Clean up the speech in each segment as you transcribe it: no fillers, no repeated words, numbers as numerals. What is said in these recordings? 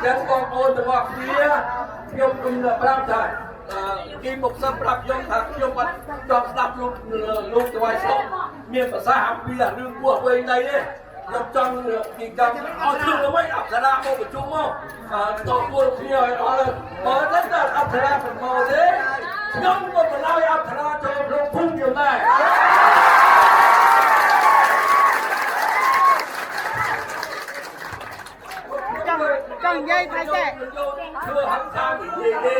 ចឹងបងប្អូនទាំងអស់គ្នាខ្ញុំគំនិតប្រាប់ថាគេមកសឹមប្រាប់ខ្ញុំថាខ្ញុំអត់ចង់ស្ដាប់លោកថ្វាយសុខមានប្រសាសន៍អំពីរឿងពោះវែងដីទេខ្ញុំចង់ពីកម្មអត់ធ្វើអ្វីអប្សរាមកប្រជុំមកតើពលគ្នាឲ្យអត់បើតែអប្សរាមិនមកទេខ្ញុំក៏បណ្ដោយអប្សរាចូលក្នុងភូមិខ្ញុំដែរចង់និយាយថាចេះធ្វើហង្សានិយាយទេ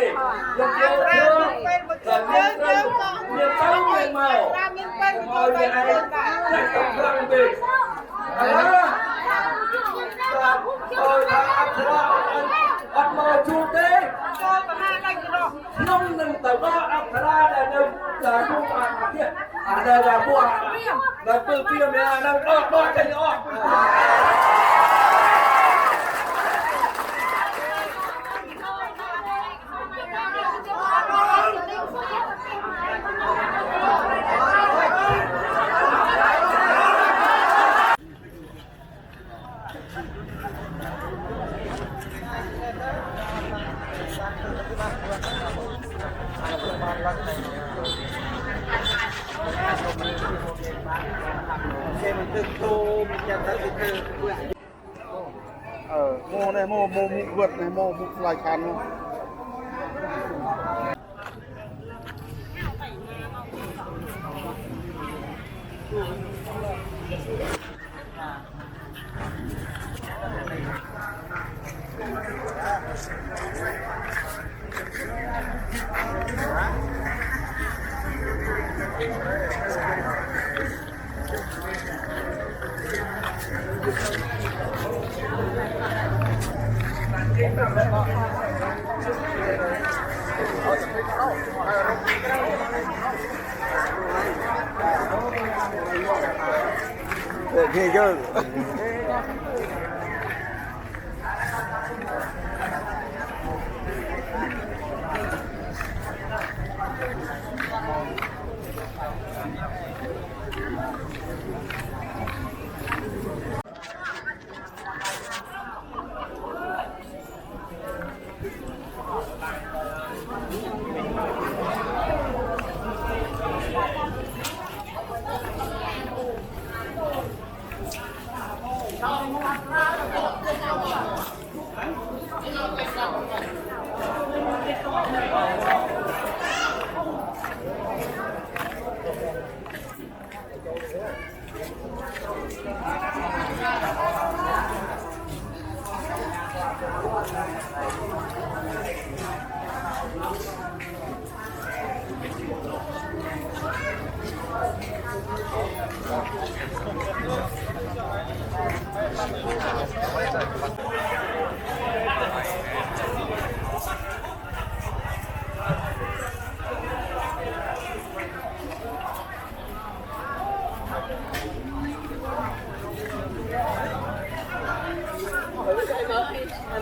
ខ្ញុំយកធ្វើយើងក៏មានទៅមានមកមានទៅឲ្យតែឯងតែខ្លាំងពេកអូថាអប្សរាអត់មកជួបទេចូលមហាដៃទៅខ្ញុំនឹងទៅដល់អប្សរាដែលនៅជួបអាទៀតអាដែលពួកដែលពើពីមានអានឹងអត់បោះចេញអស់mua này mua vượt này mua loài khăn luôn ghê chưa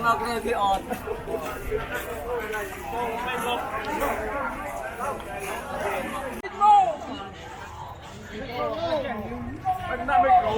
មកគ្នាគេអត់Nó mới cổ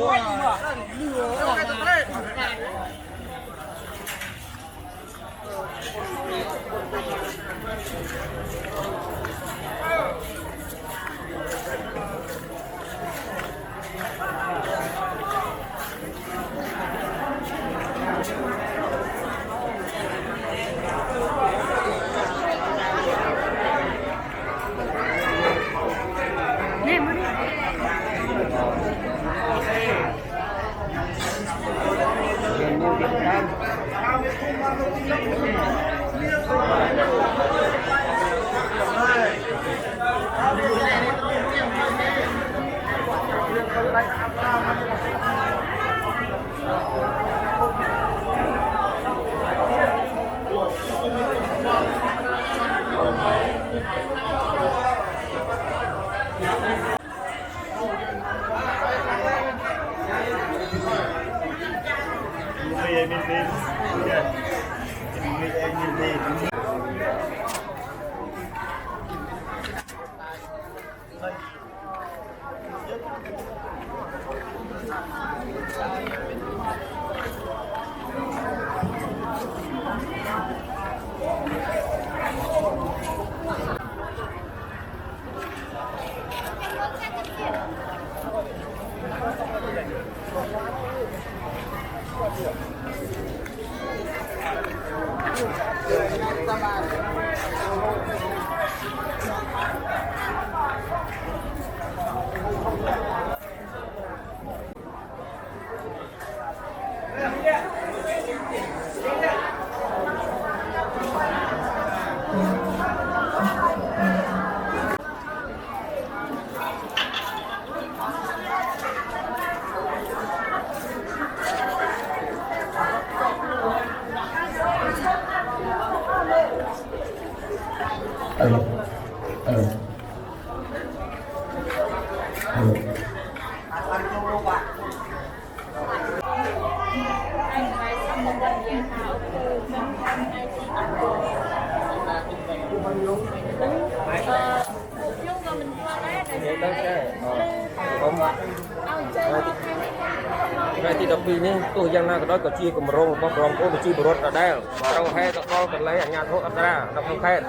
ในที่12នេះទោះយ៉ាងណាក៏ដោយក៏ជាគម្រោងរបស់ក្រុមពលប្រជាពលរដ្ឋដដែលត្រូវហេតុដល់កន្លែងអាជ្ញាធរអន្តរានៅក្នុងខេត្ត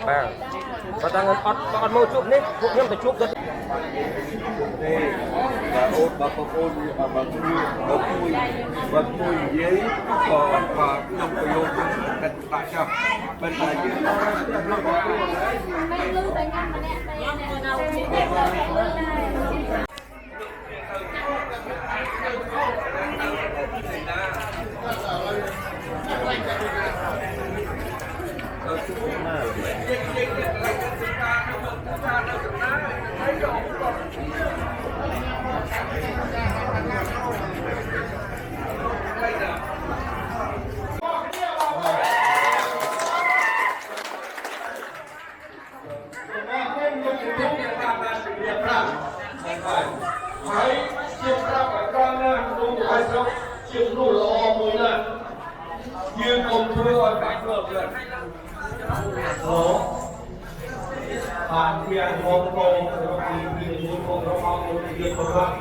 បាទបើតាំងអត់មកជួបនេះពួកខ្ញុំទៅជួបទៅ bà tôi với và trong cái lô cách tại sao bên này dương công thưa cả ngược lên bạn thiền mong cầu thì muốn cầu nó mong thì thiền cầu bạn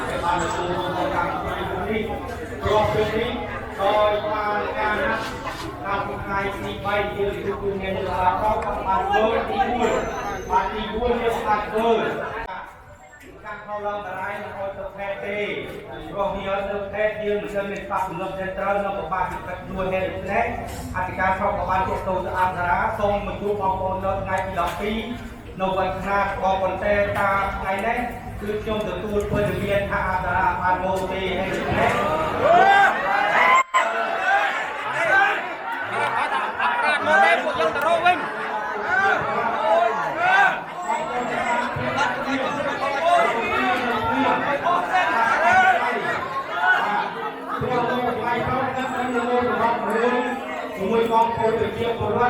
để bạn được cùng với các bạn đi rồi đi rồi ta ra làm hai thì bay đi cùng nghe là có các bạn chơi đi vui như bạn chơiการเข้าเริ่มอะไรคอยตัวแพทย์ตีรองยอดตัวแพทย์ยืนเชิญในปากลมเซ็นเตอร์นอกจากบ้านติดด้วยเนี่ยแน่อธิการเข้ากับบ้านพวกตัวจะอันตรายทรงมันดูของคนยอดไงปีละปีโนวันขนาดของคนเตะตาไงแน่คือจงตัวตัวเพื่อเรียนท่าอันตรายผ่านโมตีให้แน่โมเดลพวกยังตะโรวิ่งมวยกองพลเกี่ยวกับว่า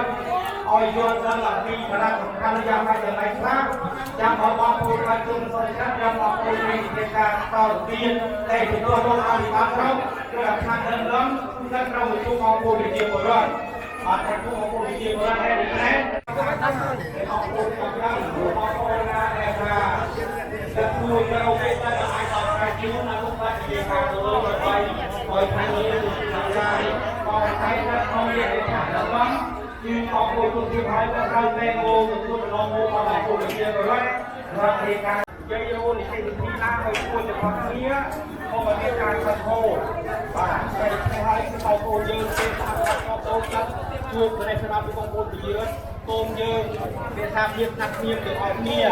ออยยนต์หลักปีคณะสำคัญยังไม่จะไหนครับยังขอกองพลการจุนสกัดยังขอพลในเหตุการณ์ต่อเตียนแต่ถึงตัวโลกอาลิบาเราเพื่อทางเดินล้ำนั่นเราทุกกองพลเกี่ยวกับว่าอาจจะทุกกองพลเกี่ยวกับอะไรดีไหมกองพลกำลังกองพลนะแอบมาจะคุยเราไปได้หลายต่อการคิ้วนะทุกท่านที่มาตัวเราไปคอยทางนี้ทางใจคอยใช้และคอยเรียนผ่านแล้วว่าคือขอบคุณทุกที่ให้เราแตงโมทุกน้องโมมาหลายคนเรียนกันเลยรักในการเยอะๆนี่เป็นที่น่าคอยควรจะทำนี้เพราะมันเป็นการขอโทษว่าในที่ให้เขาโกงยืนเป็นทางขอโทษกันช่วยในสนามที่กองพลเยอะโกงยืนเป็นทางเยียบนักเมียเกี่ยวกับเมีย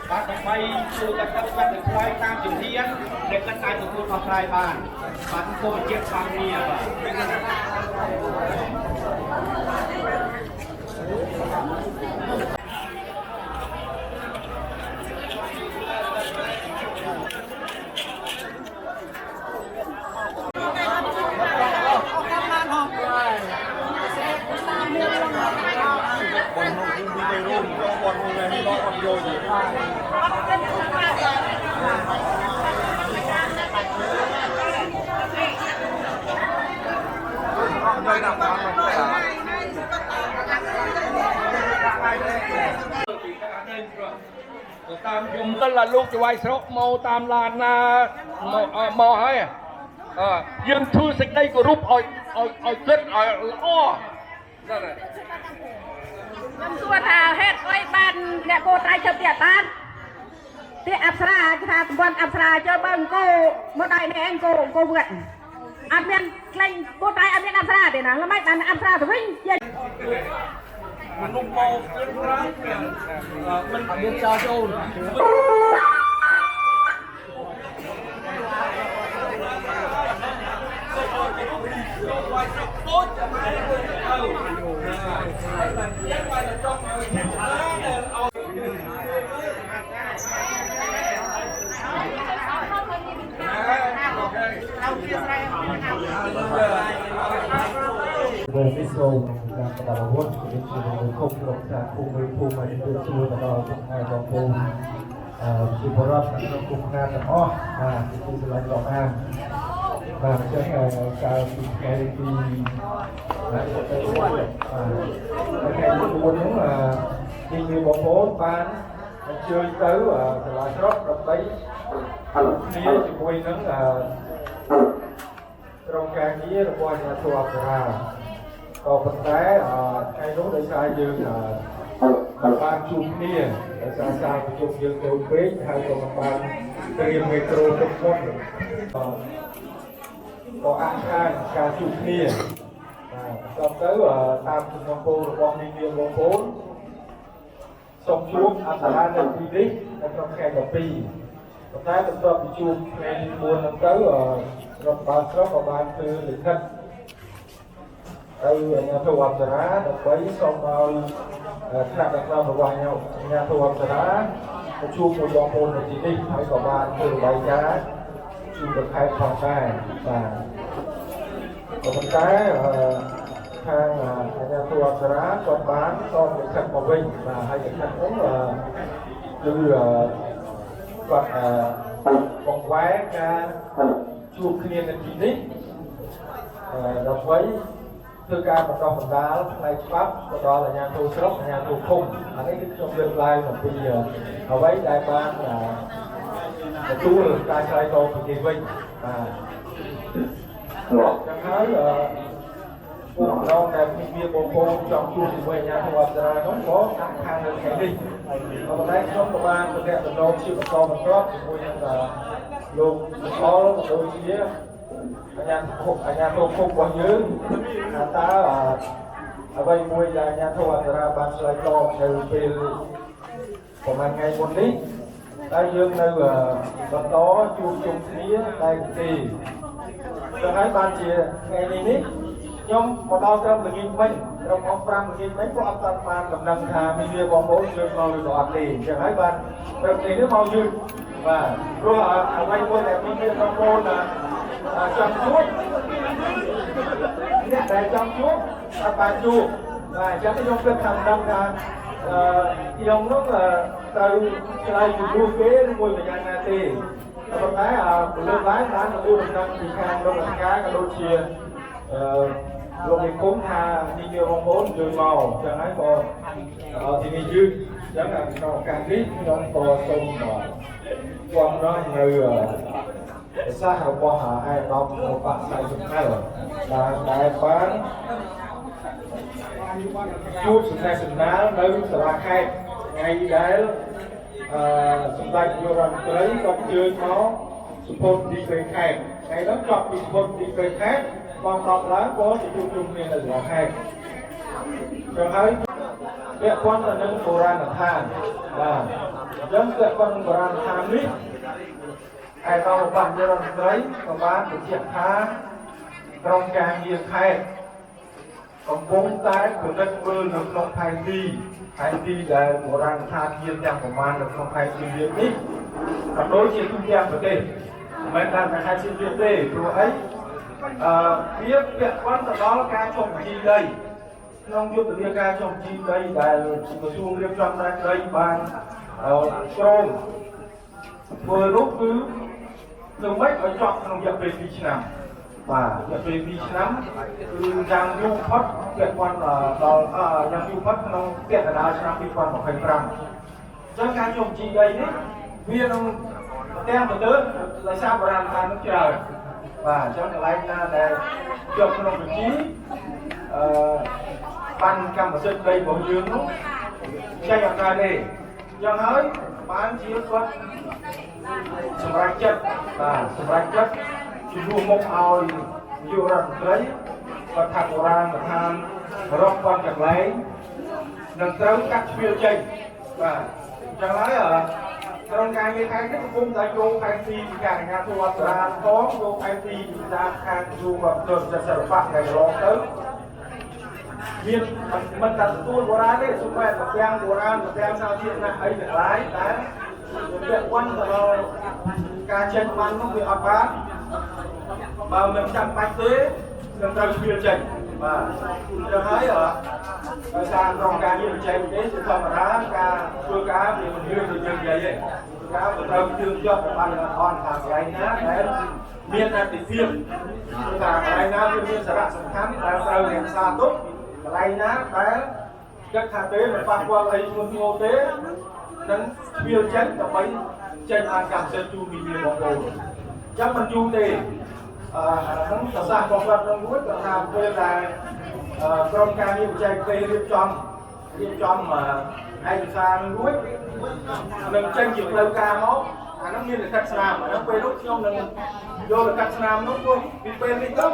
บาดไปสู่กันกับกันถึงคล้อยตามจุดเทียนเด็กกันตายถูกพูดความคลายบ้านบาดโกงเจ็บฟังเมียตามยมก็ละลูกจะไว้สระเมาตามลานนาเมาให้ยังทูสิกได้ก็รูปเอาเกิดเอาอ้อนั่นแหละខ្ញុំសួរថាហេតុអីបានអ្នកគោត្រៃទៅផ្ទះតាទីអប្សរាថាតំបន់អប្សរាចូលបើអង្គមកដៃនេះអង្គវឹកអត់មានក្លែងគោត្រៃអត់មានអប្សរាទេណាល្មិចបានអប្សរាទៅវិញ មនុស្សមកគ្រឿងប្រាំមិនមានចោលចូលVề số là bắt đầu vốn của những người không được ra cùng với cùng mà những người chưa bắt đầu trong ngày còn cùng chỉ có rất là cùng nga là ó thì cũng là lòng an và cho cả cái đi lại một cái cái muốn những là đi như bóng phố ban chơi tới là rất là đấy kia thì quên nó là trong cáiนี้เราควรจะตัวกระต่อปัจจัยใครรู้ได้ใช้ยืนบ้านชุมนี่ได้ใช้ใช้ชุมยืนเดียวเป๊ะให้ตัวบ้านเตรียมเมโทรทุกคนก็อ่านการชุมนี่ต่อtớiตามชุมโพរបស់នាងវងពូនส่งជួបអត្តរានៅទីនេះនៅក្នុងខែ12តែបន្ទាប់ពីជួបថ្ងៃទី4ហ្នឹងទៅរដ្ឋបាលស្រុកក៏បានធ្វើលិខិតទៅអាជ្ញាធរអប្សរាដើម្បីសូមឲ្យថ្នាក់ដឹកនាំរបស់អាជ្ញាធរអប្សរាទៅជួបមួយបងប្អូននៅទីនេះហើយក៏បានធ្វើរបាយការណ៍ជួបទៅខេត្តផងដែរបាទក៏ប៉ុន្តែខាងអាជ្ញាធរអប្សរាក៏បានសូមលិខិតមកវិញបាទហើយលិខិតនោះគឺគាត់បង្វែរការជួបគ្នានៅទីនេះដើម្បីធ្វើការបន្តបណ្ដាលផ្នែកច្បាប់ទៅដល់អាជ្ញាធរស្រុកអាជ្ញាធរឃុំអានេះគឺខ្ញុំលើកឡើងអំពីអ្វីដែលបានទទួលការឆ្លើយតបពីគេវិញបាទចឹងហើយពួកเราដែលមានបងប្អូនចង់ជួបជាមួយអាជ្ញាធរអប្សរានោះក៏ដាក់ខាងនៅថ្ងៃនេះហើយប៉ុន្តែខ្ញុំក៏បានទំនាក់ទំនងជាបន្តបន្ទាប់ជាមួយនឹងលោកផលដូចជាអាជ្ញាធរឃុំរបស់យើងតើអ្វីមួយដែលអាជ្ញាធរអប្សរាបានឆ្លើយតបនៅពេលប្រហែលថ្ងៃមុននេះតែយើងនៅបន្តជួបជុំគ្នាតែទេចឹងហើយបានជាថ្ងៃនេះខ្ញុំមកដល់ត្រឹមល្ងាចមិញត្រឹម5ល្ងាចមិញក៏អត់តាមបានដំណឹងថាមានវាបងប្អូនយើងមកឬក៏អត់ទេចឹងហើយបានព្រឹកនេះមកយឺតបាទព្រោះអ្វីមួយដែលមានបងប្អូនចង់ជួបអ្នកដែលចង់ជួបអត់បានជួបបាទអញ្ចឹងខ្ញុំគិតថាដំណឹងថាខ្ញុំនោះត្រូវឆ្លើយជំនួសគេឬមួយយ៉ាងណាទេប៉ុន្តែលើកឡើងបានទទួលដំណឹងពីខាងលោកអធិការក៏ដូចជាលោកនិគមថាទីវាបងប្អូនជួយមកចឹងហើយក៏ទីនេះយឺតចឹងក្នុងឱកាសនេះខ្ញុំក៏សូមគាំទ្រនៅប្រសាសន៍របស់ឯកឧត្តមឧបស័យសំខាន់ដែលបានជួបសំណេះសំណាលនៅសាលាខេត្តថ្ងៃដែលសម្ដេចនាយករដ្ឋមន្ត្រីក៏អញ្ជើញមកសម្ពោធទីព្រៃខេត្តថ្ងៃនោះចប់ពីសម្ពោធទីព្រៃខេត្តបងប្រុសឡើងក៏ជួបជុំគ្នានៅសាលាខេត្តចឹងហើយពាក់ព័ន្ធទៅនឹងបុរាណដ្ឋានបាទអញ្ចឹងពាក់ព័ន្ធនឹងបុរាណដ្ឋាននេះឯកឧត្តមរបស់នាយករដ្ឋមន្ត្រីក៏បានបញ្ជាក់ថាក្រុមការងារខេត្តកំពុងតែពិនិត្យមើលនៅក្នុងផែនទីដែលបុរាណដ្ឋានមានទាំងប្រមាណនៅក្នុងផែនទីនេះក៏ដូចជាទូទាំងប្រទេសមិនមែនតែខេត្តសៀមរាបទេព្រោះអីវាពាក់ព័ន្ធទៅដល់ការចុះបញ្ជីដីក្នុងយុទ្ធនាការចុះបញ្ជីដីដែលក្រសួងរៀបចំដែនដីបានក្រមធ្វើនោះគឺធ្វើម៉េចឲ្យចប់ក្នុងរយៈពេល2ឆ្នាំបាទរយៈពេល2ឆ្នាំគឺយ៉ាងយូរផុតពាក់ព័ន្ធដល់យ៉ាងយូរផុតក្នុងកក្កដាឆ្នាំ2025អញ្ចឹងការចុះបញ្ជីដីនេះវានឹងទាំងទៅដោយសារបុរាណដ្ឋាននឹងច្រើនបាទអញ្ចឹងកន្លែងណាដែលជាប់ក្នុងបញ្ជីបានកម្មសិទ្ធិដីរបស់យើងនោះចេញអត់កើតទេអញ្ចឹងហើយបានជាគាត់សម្រាប់ចិត្តបាទសម្រាប់ចិត្តជំនួសមកឲ្យនាយករដ្ឋមន្ត្រី គាត់ថាបុរាណប្រធានរកគាត់កន្លែងនឹងត្រូវកាត់ជ្រៀលចេញបាទអញ្ចឹងហើយក្រុមការងារខេត្តនេះកំពុងតែយកផែនទីពីការអាជ្ញាធរអន្តរជាតិផងយកផែនទីពីតាមខាងក្រសួងវប្បធម៌សិល្បៈដែលកន្លងទៅមានមិនតែទទួលបុរាណទេសូម្បីតែទាំងបុរាណទាំងសាធារណៈអីទាំងឡាយតែពាក់ព័ន្ធទៅដល់ការចេញបាននោះវាអត់បានបើមិនចាំបាច់ទេនឹងត្រូវជ្រៀលចេញបាទអញ្ចឹងហើយដោយសារក្រុមការងារវិច័យនេះគឺធម្មតាការធ្វើការវាមិនរឿនទៅយើងនិយាយទេការមិនត្រូវជឿជាប់បានអត់ថាកន្លែងណាដែលមានអតិភិបថាកន្លែងណាវាមានសារៈសំខាន់ដែលត្រូវរក្សាទុកកន្លែងណាដែលគិតថាទេមិនប៉ះពាល់អីធ្ងន់ធ្ងរទេនឹងជ្រៀលចេញដើម្បីចេញបានកម្មសិទ្ធិជូនវិញ្ញាណបងប្អូនអញ្ចឹងមិនយូរទេហ្នឹងប្រសាសន៍របស់គាត់នឹងមួយគាត់ថាពេលដែលក្រុមការងារវិច័យពេលរៀបចំឯកសារនឹងរួចនឹងចេញជាផ្លូវការមកអាហ្នឹងមានលិខិតស្នាមអាហ្នឹងពេលនោះខ្ញុំនឹងយកលិខិតស្នាមនោះព្រោះពីពេលនេះទៅ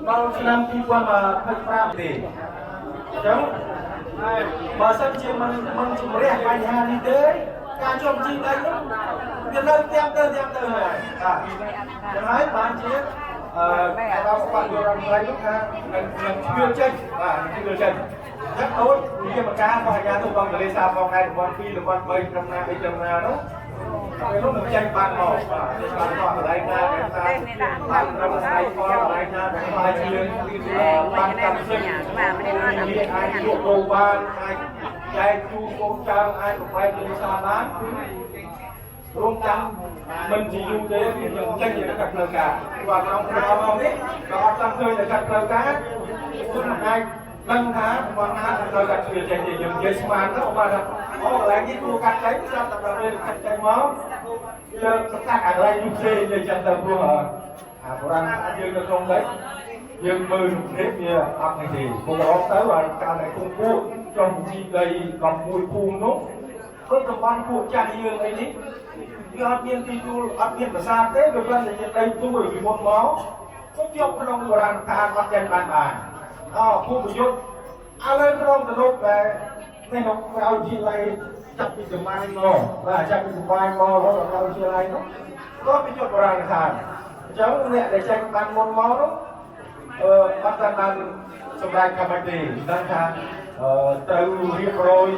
ដល់ឆ្នាំ2025ទេអញ្ចឹងបើសិនជាមិនជំរះបញ្ហានេះទេការជុំជីដីនោះវានៅទាំងទៅហើយបាទអញ្ចឹងហើយបានជាដល់បាក់យករំលែកនោះថានឹងជឿចេញបាទជឿចេញតែដូចវិជាការរបស់អាជ្ញាធរបងទលេសាផងដែរ12 13ក្រុមណាអីក្រុមណានោះពេលនោះនឹងចេញបានមកបាទបានមកកន្លែងណាដែលថាបានក្រុមស្ដីផងកន្លែងណាដែលខ្លាយជាបានកម្មសិទ្ធិបាទមិនបានអាចជួបលោកបានអាចចែកជូនកូនចៅអាចប្របែកលេសាបានគឺរងចាំមិនជាយូរទេវានឹងចេញជាកាត់ផ្លូវការបាទក្នុងក្រុមនេះក៏អត់តាមឃើញតែកាត់ផ្លូវការគឺមិនអាចដឹងថាបងណាត្រូវកាត់ជ្រៀលចេញទេយើងនិយាយស្មានទៅបាទថាអូកន្លែងនេះគួរកាត់ចេញស្រាប់តែដល់ពេលកាត់ចេញមកយើងកាត់កន្លែងនោះផ្សេងយើងចឹងទៅព្រោះបុរាណយើងនៅក្នុងនេះយើងមើលរូបភាពវាអត់នេះទេពុករកទៅឲ្យកាលតែគុំពួកtrong chi đây còn mùi phun nó có tầm ban cuộc chạy như thế này cái hạt viên thì hạt viên là sao thế được lên thì đây tôi bởi vì một máu có chọc cái đông của đàn ta bắt chân bàn bàn khu của chút lên cái đông từ lúc về này nó cao chi này chặt bị từ mai ngò và chặt bị từ mai ngò nó là cao chi này nó có cái chọc của đàn ta cháu nhẹ để tranh bàn một máu đó bắt chân bàn trong đây cầm bạch đi đang thang từ riêng rồi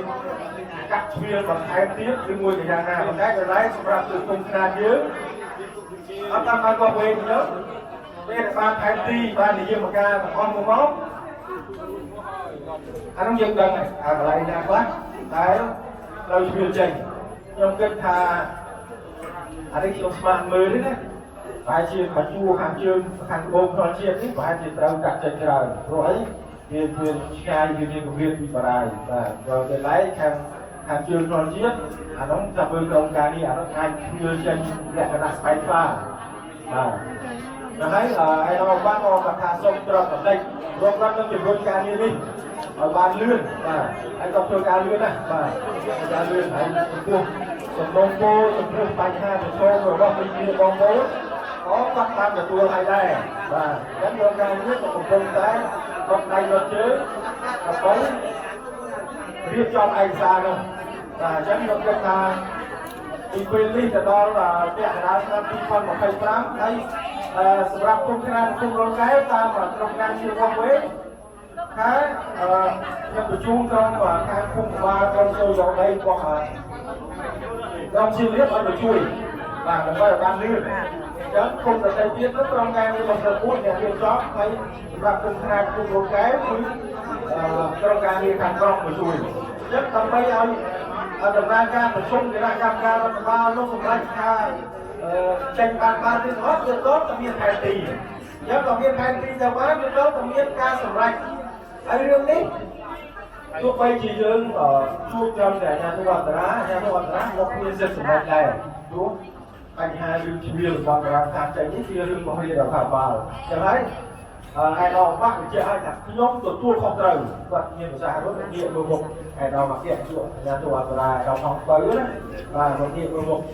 cắt chuyên bằng hai tiết từ ngôi nhà nào bằng cách lấy xong từ cùng na dưới anh ta mang qua quên nhớ đây là ban hai ti ban thì riêng một ca một con một máu anh không dừng gần này lại nhà quá đấyเราchuyên trình trong cái thà anh ấy chịu smart mới đấy phải chia phải chua hàng chương hàng bông còn chia ít phải chia tao cắt chân rồi rồi viên trai viên của viên bị bà đài và rồi cái lái hàng chương còn chiếc nó tập bên trong cái đi nó hai chưa chân lại cái đặt bay pha nó thấy là ai đâu bác con gặp thà sông cho ở đây rồi bác nó chụp đôi cái đi đi ở bàn lươn anh tập đôi cái lươn này cái lươn này cuồng sông đông cô sông đông bay hai một xô rồi bác đi đi con bố có bắt ban được tua hai đây và đánh đôi cái lươn của một công tác còn đây là chứ có riêng trong anh xa đâu và chắc là cái là thì quyền lý từ đó là cái là năm phân một hai tám đây sắp công cái ta mà công cái chưa qua với cái nhập từ chung trong và cái khung ba con sâu vào đây qua trong chi tiết ở chui và mình gọi là ban lươn chẳng không là thời tiết rất trong ngày như một giờ phút nhà liên chót thấy và cùng hai cùng một cái với trong ngày như thành công của chui rất tầm bây giờ tầm ra ca một xung thì ra ca tầm ba lúc một đánh ca tranh ba tiếng hót rất tốt tầm viên hai tỷ rất tầm viên hai tỷ giờ quá rất tốt tầm viên ca sầm rạch ấy riêng đi lúc bây chỉ dương ở chuột trong để nhà thu hoạch đá một viên dân sầm rạch này đúng anh hai lưu chỉ viên bằng cái tham chạy những kia lưng bằng hiện ở vào chẳng thấy ai đó bác chơi ai cả nhóm tổ tua không trời vật nhiên của xã rất nhiều đồ mục ai đó mặc kiện chuột nhà thu hoạch là đồng học tới đấy và một nhiều đồ mục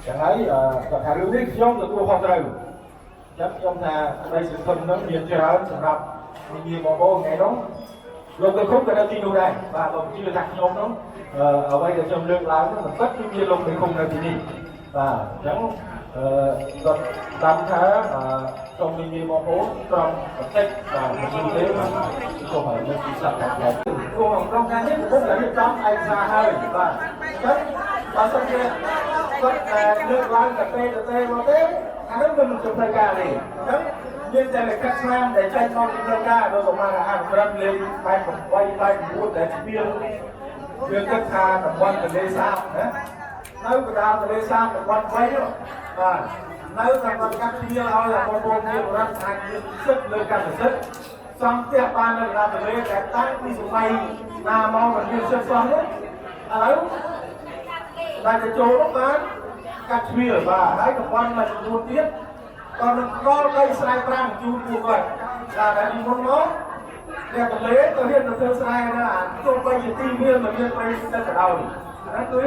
chẳng thấy cả hai lưu đi nhóm tổ tua không trời chắc trong nhà đây sự thân nó nhiều chơi hơn sầm rạch nhiều mồ hôi ngày đó lúc tôi khúc cái đầu tiên đâu đây và đồng chí là đặt nhóm đó ở đây là trong lương lái nó tất nhiên lúc tôi không đầu tiên đi và chẳng còn 8 tháng trong nhiều mồ hôi trong cách và như thế mà không phải là chỉ sẵn sàng trong cái nhất rất là trong anh ra hơi và chất và xong kia rất là lương lái cà phê vào thế nó mình chụp tay cả này nhưng đây là cách sang để tranh con đi ra rồi mà là hàng trăm lên bay một quay mua để biên cách tha tập quan từ đây sao đấy nếu người ta từ đây sao tập quan quay đó và nếu tập quan các kia ao là con kia của anh thành sức lên cả sức xong tiếp ban là ra từ đây để tăng đi xuống bay là mong là nhiều sức xong đấy đấy là cái chỗ đó bán các kia và đấy tập quan mình luôn tiếp còn có cây sai răng chú của vậy là cái gì muốn nó để cái lễ tôi hiện được theo sai là tôi bây giờ tim viên mà viên bây giờ cả đầu nó cứ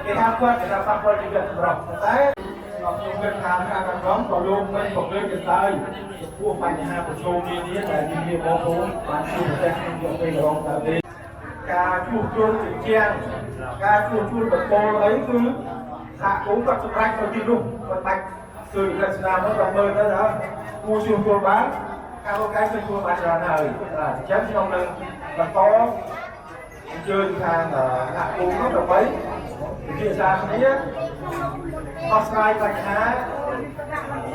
cái tham quan để làm tham quan thì việc rồi đấy nó cũng cần tham gia các nhóm có luôn mấy một cái hiện tại của bài nhà của show đi là đi nhiều món phố bán chung một cái những cái đồ tại đây cá chuột chuột thịt chiên cá chuột chuột bật bò ấy cứ hạ cũng tập trung răng rồi đi luôn còn bạch từ lần nào nó còn mơ tới đó mua chuột chuột bán cao cái chuột bán ra này là chắc trong lần và có chơi hàng hạ cũng rất là mấy thì kia ra thấy á hot side bạch há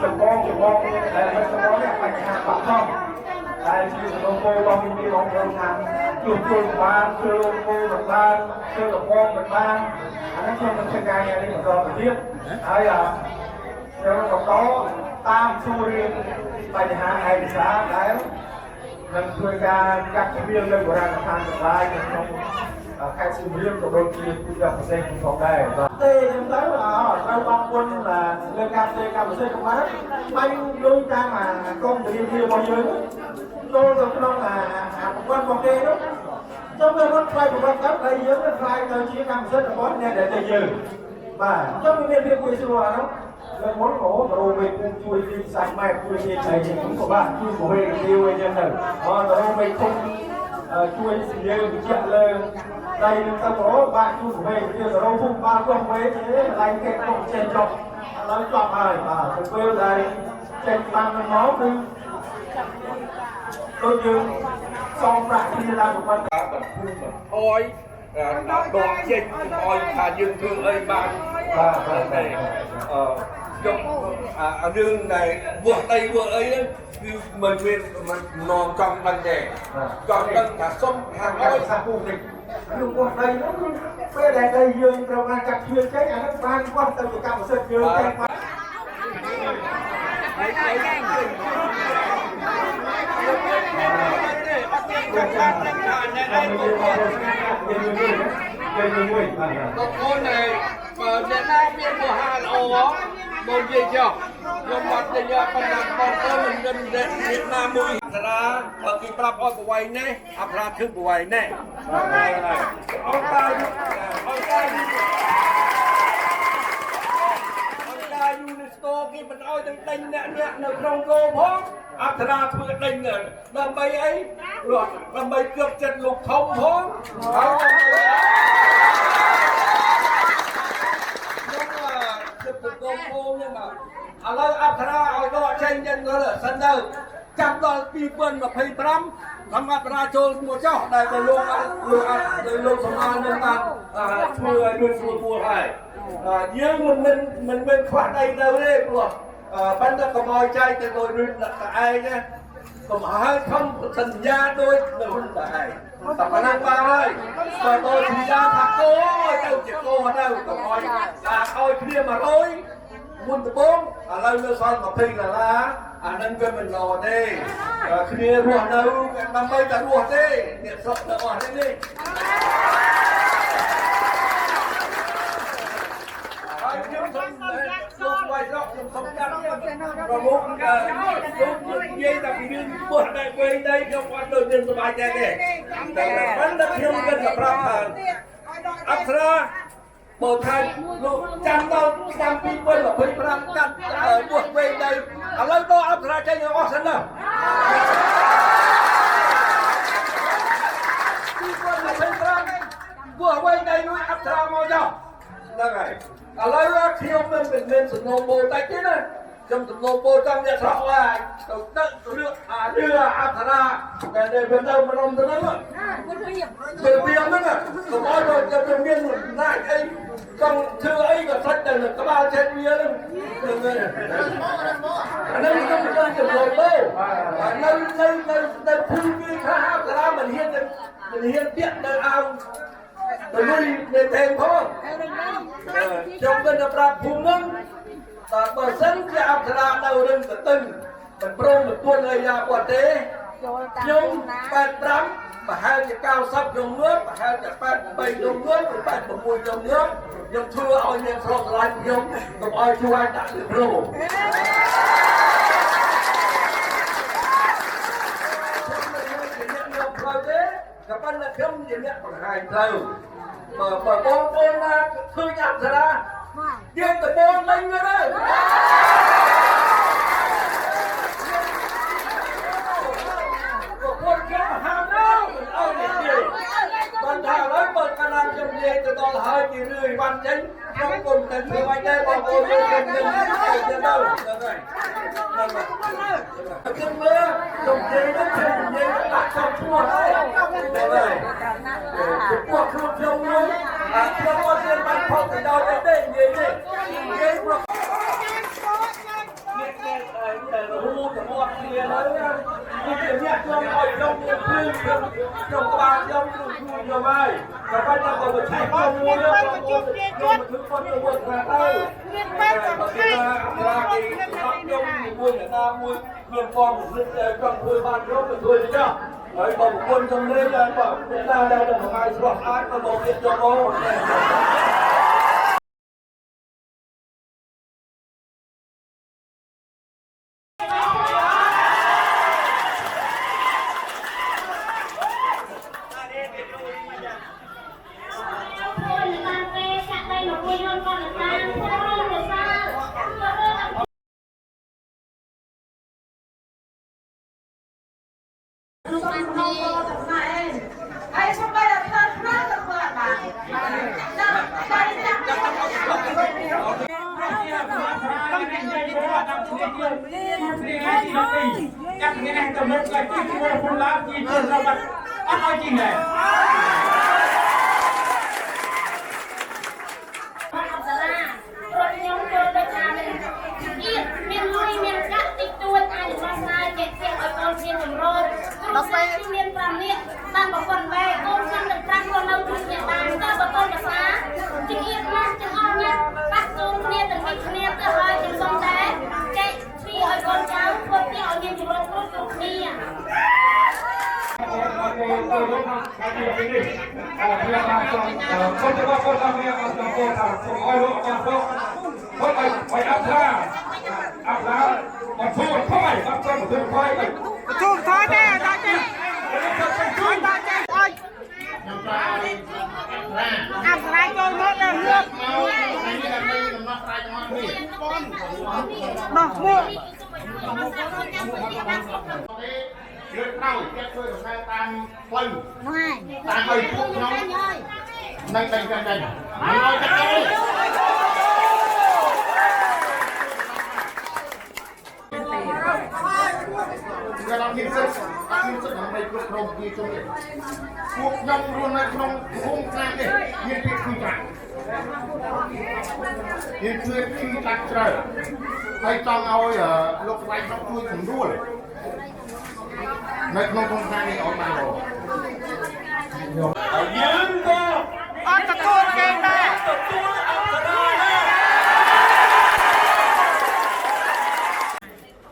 chồng con đây là con bạch há bạc không đây chỉ là cô bông đi bông bông hàng chuột chuột bán chơi cô bạc ban chơiกับcon bạc ban anh chơi mình chơi ngày này đi còn biết ai à rồi còn có tam xu riêng bài hạ ngày xã đấy nên tôi các viên lên của ra tham gia lại trong khai sinh riêng của đôi khi cũng gặp sen trong đây tê chúng tới là trong băng quân là lên cam tê cam sen trong mát bay đôi ca mà con tự nhiên bao nhiêu tôi rồi cái đó là quan con tê đó trong cái mắt quay của quan cấp đây dưới cái fly tôi chỉ cam sen là có nên để tê dư và trong cái viên quy xưa đó là món cổ rồi mình cũng chui đi sạch mai chui đi này thì cũng có bạn chui của mình tiêu ấy nhân này rồi mình không chui gì mình chạy lên đây ta có bạn chui của mình kia rồi đâu không ba con mấy thế lại cái con trên chọc nó chọc này và tôi quên đây trên bằng máu đi tôi dừng xong lại đi làm một con cá bật phun bật oi đọt trên oi thà dương thương ơi bạn này đường này vượt đây vượt ấy mình nguyên mình non trong đằng đè còn đằng cả sông hàng oi sang khu dịch nhưng còn đây nó bây giờ đây dương trong ban chặt chuyên cái nó ban quan tâm của cả một sân dương con này mà Việt Nam biên của Hà Nội một gì chưa nhưng mà bây giờ con làm con mình gần Việt Nam mùi ra ở cái prap oi của quay này áp ra thứ của quay này ông ta UNESCO khi mình oi từng đinh nèនៅក្នុងគោផងអប្សរាធ្វើដេញដើម្បីអីដើម្បីគប់ចិត្តលោកធំផងហើយខ្ញុំគប់គោនេះមកឥឡូវអប្សរាឲ្យដកចេញយ៉ាងទៅសិនទៅចាប់ដល់2025សម្រាប់រាចូលមួយចោះដែលទៅលោកសម្អាតនឹងបានធ្វើឲ្យដូចស្រួលហើយយើងមិនមានខ្វះអីទៅទេព្រោះប៉ុន្តែកុំឲ្យចែកទៅដោយរឿងតែឯងណាកុំឲ្យខំសន្យាដូចនៅរឿងតែឯងតែប៉ុណ្ណឹងបានហើយបើដោយសន្យាថាគោទៅជាគោទៅកុំឲ្យឲ្យគ្នា100មុនដំបូងឥឡូវនៅសល់20ដុល្លារអានឹងវាមិនល្អទេគ្នារស់នៅដើម្បីតែរស់ទេអ្នកស្រុកទាំងអស់នេះខ្ញុំសូមលោកវាយរកខ្ញុំសូមចាំប្រមុខលោកនិយាយតែពីរឿងពោះដែរវែងដែរខ្ញុំអត់ដូចមានសប្បាយใจទេតែប៉ុន្តែខ្ញុំគិតថាប្រាប់ថាអប្សរាបើថាលោកចាំដល់ឆ្នាំ2025កាត់ពោះវែងដែរឥឡូវដល់អប្សរាចេញអស់សិនណា ខ្ញុំមិនមានសំណូមពរតែទេណាខ្ញុំសំណូមពរតាមអ្នកស្រកឡាយទៅទឹករឿងអប្សរាដែលវានៅម្ដុំទៅហ្នឹងវាហ្នឹងកុំឲ្យទៅមានណាច់អីចង់ធ្វើអីក៏សាច់តែក្បាលចេញវាហ្នឹងអានេះខ្ញុំមិនចង់ចំលោទេនៅភូមិគេថាអប្សរាមិនហ៊ានពាក់នៅអាវទៅលុយនៅទេផងខ្ញុំគិតថាប្រាប់ភូមិហ្នឹងតែបើសិនជាអប្សរានៅរឹងទៅមិនព្រមទទួលអីយ៉ាបត់ទេខ្ញុំ85ប្រហែលជា90ខ្ញុំងើបប្រហែលជា83ខ្ញុំងើបឬ86ខ្ញុំងើបខ្ញុំធ្វើឲ្យអ្នកស្រុកស្រឡាញ់ខ្ញុំកុំឲ្យជួយដាក់លើគ្រូក៏ប៉ុន្តែខ្ញុំជាអ្នកបង្ហាញទៅបើបងប្អូនណាឃើញអប្សរាយើងទៅបងលេងវាទៅគាត់ខ្ញុំហាមទៅអត់និយាយបានថាឡើយបើកាលណាខ្ញុំនិយាយទៅដល់ហើយជារឿយបានចេញខ្ញុំគុំតែធ្វើឲ្យដែរបងប្អូនយើងទៅទៅហ្នឹងហើយខ្ញុំមើលខ្ញុំនិយាយទៅខ្ញុំនិយាយដាក់ចំឈ្មោះហើយពួកខ្ញុំខ្ញុំខ្ញុំអត់មានបានផលប្រយោជន៍អីទេនិយាយទេនិយាយព្រោះតែរហូតមកគ្នាហើយខ្ញុំអ្នកខ្ញុំឲ្យខ្ញុំមានព្រឹងខ្ញុំក្បាលខ្ញុំខ្ញុំហើយក៏ប៉ុន្តែបើឆែកខ្ញុំមួយខ្ញុំធ្វើគាត់ទៅវត្តថាទៅមានបែបសំខាន់ខ្ញុំមួយអ្នកណាមួយមានផងព្រឹកចង់ធ្វើបានខ្ញុំទៅធ្វើទៅចុះហើយបើប្រពន្ធខ្ញុំលេងដល់បើអ្នកណាដែលទៅមកឲ្យស្រស់ស្អាតទៅមកទៀតយកអូจับเงี้ยจะมุกกันที่ตัวคนละที่ตัวเราบัดอะไรจริงเลยបានបកនវែកូនខ្ញុំនឹងប្រាំខ្លួននៅក្នុងអ្នកបានតើបកនភាសាជាទៀតណាស់ទាំងអស់នេះបាក់ចូលគ្នាទាំងពីគ្នាទៅហើយទាំងសុំដែរចែកទ្វាឲ្យកូនចៅគាត់ទៀតឲ្យមានជំរងគ្រប់គ្នាអប្សរាចូលមកដល់លឿកដោះមកជឿទៅគេធ្វើដំណើរតាមផ្លូវតាមឲ្យពួកខ្ញុំនឹងតែមិនឲ្យចាក់ទេเราคิดสึกដើម្បីគ្រប់គ្រងជាជំនឿពួកខ្ញុំរស់នៅក្នុងភូមិខ្លះនេះមានពីគឺចាក់មានគឺចាក់ច្រើនហើយចង់ឲ្យលោកស្រីខ្ញុំជួយសម្រួលនៅក្នុងភូមិខ្លះនេះអត់បានរកយើងក៏អត់ទទួលគេដែរទទួលអប្សរា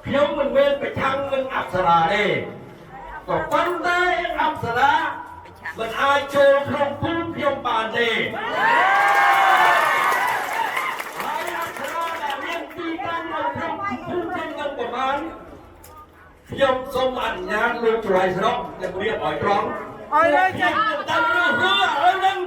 ខ្ញុំមិនមែនប្រឆាំងនឹងអប្សរាទេក៏ប៉ុន្តែអប្សរាមិនអាចចូលក្នុងភូមិខ្ញុំបានទេហើយអប្សរាដែលមានទីតាំងនៅក្នុងភូមិខ្ញុំនឹងប្រមាណខ្ញុំសូមអនុញ្ញាតលោកចៅស្រុកជំរាបឲ្យត្រង់ឲ្យលើចេញទៅរឿងឲ្យនឹង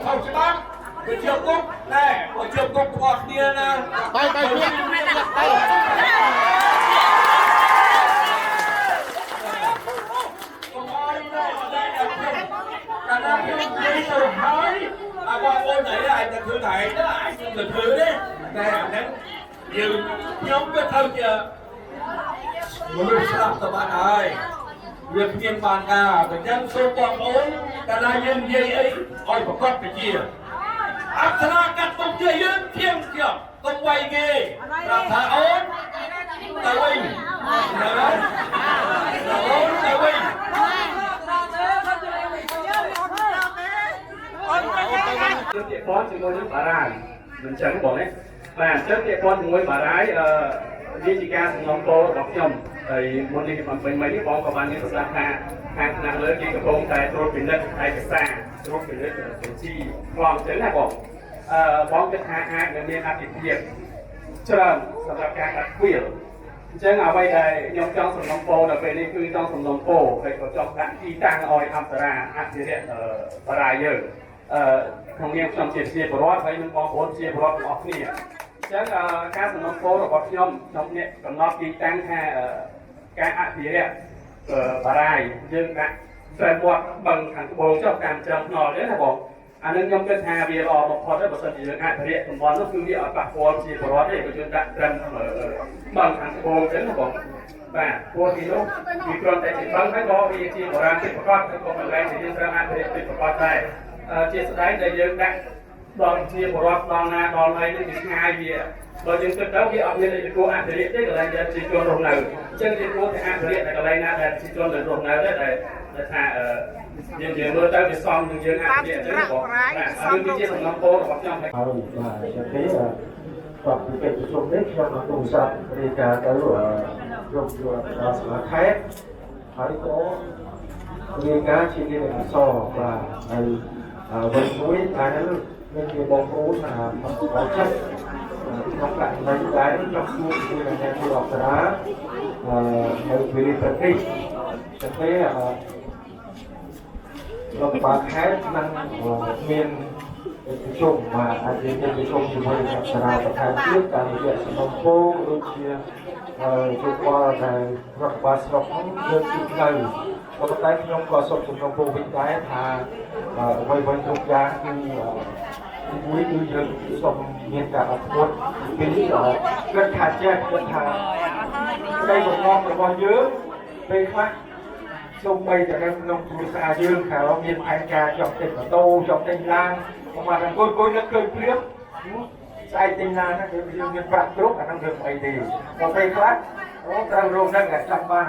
ខុសច្បាប់វាជាគោ បានហើយវាគ្មានបានការតែចឹងសូមបងប្អូនកាលណាយើងនិយាយអីឲ្យប្រកបវិជ្ជាអប្សរាកាត់ទុកជាយើងធៀងជាប់ទុកໄວគេប្រាប់ថាអូនទៅវិញអូនទៅវិញ ជើងទាក់ព័ន្ធជាមួយនឹងបារាយមិនចឹងបងណាបាទជើងទាក់ព័ន្ធជាមួយបារាយវាជាការសំណងពោរបស់ខ្ញុំហើយមុននេះបំពេញមិញនេះបងក៏បានមានប្រសាសន៍ថាខាងថ្នាក់លើគេកំពុងតែត្រួតពិនិត្យឯកសារត្រួតពិនិត្យបញ្ជីខ្លងចឹងណាបងបងគិតថាអាចនឹងមានអតិភិបច្រើនសម្រាប់ការកាត់ខ្វៀលអញ្ចឹងអ្វីដែលខ្ញុំចង់សំណងពោដល់ពេលនេះគឺចង់សំណងពោហើយក៏ចង់ដាក់ទីតាំងឲ្យអប្សរាអភិរក្សបារាយយើងក្នុងនាមខ្ញុំជាប្រជាពលរដ្ឋហើយនឹងបងប្អូនជាពលរដ្ឋទាំងអស់គ្នាអញ្ចឹងការសំណងពោរបស់ខ្ញុំខ្ញុំនេះកំណត់ទីតាំងថាការអភិរក្សបារាយយើងដាក់ស្វែងវត្តបឹងខាងត្បូងចុះតាមចំថ្នល់ទេណាបងអានឹងខ្ញុំគិតថាវាល្អបំផុតហើយបើសិនជាយើងអភិរក្សតំបន់នោះគឺវាអត់ប៉ះពាល់ជាពលរដ្ឋទេបើយើងដាក់ត្រឹមបឹងខាងត្បូងទេណាបងបាទព្រោះទីនោះវាគ្រាន់តែជាបឹងហើយក៏វាជាបុរាណពិតប្រាកដហើយក៏មិនដែលជាយើងត្រូវអភិរក្សពិតប្រាកដដែរជាស្ដែងដែលយើងដាក់ដល់ជាពលរដ្ឋដល់ណាដល់ហើយនេះវាឆ្ងាយវាបើយើងគិតទៅវាអត់មានអីគួរអភិរក្សទេកន្លែងដែលជាជនរស់នៅអញ្ចឹងយើងគួរតែអភិរក្សតែកន្លែងណាដែលជាជនរស់នៅដែរដែលថាយើងមើលទៅវាសមនឹងយើងអភិរក្សអញ្ចឹងបងបាទអានេះវាជាសំណងពោរបស់ខ្ញុំហើយហើយបាទអញ្ចឹងទេប្រាប់ពីកិច្ចប្រជុំនេះខ្ញុំនឹងទូរស័ព្ទរាយការណ៍ទៅយកដល់ស្មារតីខេត្តហើយក៏រាយការណ៍ជាលិខិតអក្សរបាទហើយវិញមួយអានេះមានជាបងប្អូនបងចិត្តក្នុងករណីដែរខ្ញុំជួបជាមួយនឹងអ្នកអប្សរានៅវិលប្រទេសតែរដ្ឋបាលខេត្តនឹងមានប្រជុំបាទអាចមានប្រជុំជាមួយនឹងអប្សរាបន្ថែមទៀតតាមរយៈសំណុំពរដូចជាជួបគាត់តែរដ្ឋបាលស្រុកនឹងយើងជួបនៅប៉ុន្តែខ្ញុំក៏សូមសំណូមពរវិញដែរថាអ្វីៗគ្រប់យ៉ាងគឺមួយគឺយើងសូមមានការអត់ធ្មត់ពីនេះគិតថាចេះគិតថាក្តីបំណងរបស់យើងពេលខ្លះសូម្បីតែក្នុងគ្រួសារយើងថាមានផែនការចង់ទិញម៉ូតូចង់ទិញឡានមកថាគួយនឹកឃើញព្រាបស្អែកទិញឡានហ្នឹងយើងមានប្រាក់គ្រប់អាហ្នឹងយើងអីទេដល់ពេលខ្លះត្រូវរោងហ្នឹងចាំបាន